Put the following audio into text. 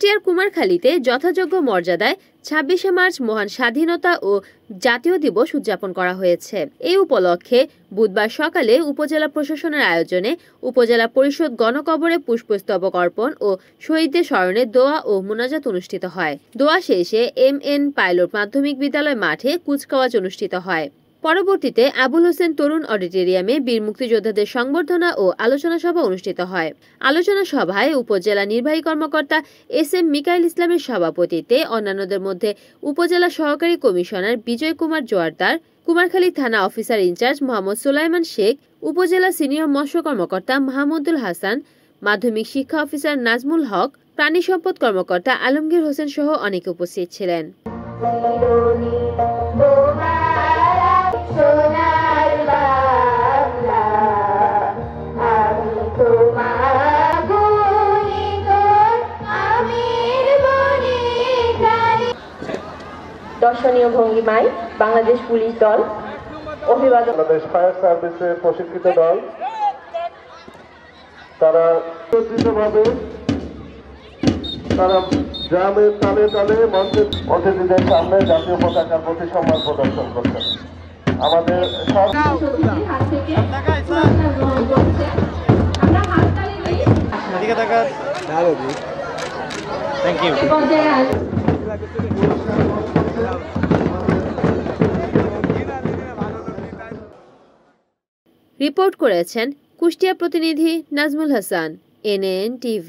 কুষ্টিয়ার কুমারখালীতে যথাযোগ্য মর্যাদায় ২৬শে মার্চ মহান স্বাধীনতা ও জাতীয় দিবস উদযাপন করা হয়েছে। এই উপলক্ষে বুধবার সকালে উপজেলা প্রশাসনের আয়োজনে উপজেলা পরিষদ গণকবরে পুষ্পস্তবক অর্পণ ও শহীদদের স্মরণে দোয়া ও মোনাজাত অনুষ্ঠিত হয়। দোয়া শেষে MN পাইলট মাধ্যমিক বিদ্যালয় মাঠে কুচকাওয়াজ অনুষ্ঠিত হয়। পরবর্তীতে আবুল হোসেন তরুণ অডিটোরিয়ামে বীর মুক্তিযোদ্ধাদের সংবর্ধনা ও আলোচনা সভা অনুষ্ঠিত হয়। আলোচনা সভায় উপজেলা নির্বাহী কর্মকর্তা SM মিকাইল ইসলামের সভাপতিত্বে অন্যান্যদের মধ্যে উপজেলা সহকারী কমিশনার বিজয় কুমার জোয়ারদার, কুমারখালী থানা অফিসার ইনচার্জ মোহাম্মদ সুলাইমান শেখ, উপজেলা সিনিয়র মৎস্য কর্মকর্তা মাহমুদুল হাসান, মাধ্যমিক শিক্ষা অফিসার নাজমুল হক, প্রাণী সম্পদ কর্মকর্তা আলমগীর হোসেন সহ অনেকে উপস্থিত ছিলেন। দর্শনীয় ভঙ্গিমায় বাংলাদেশ পুলিশ দল, অভিবাদন বাংলাদেশ ফায়ার সার্ভিসের প্রশিক্ষিত দল, তারা একত্রিতভাবে তারা গ্রামের তালে তালে মঞ্চের অতিথিদের সামনে জাতীয় পতাকার প্রতি সম্মান প্রদর্শন করছেন। আমাদের রিপোর্ট করেছেন কুষ্টিয়া প্রতিনিধি নাজমুল হাসান, NN TV।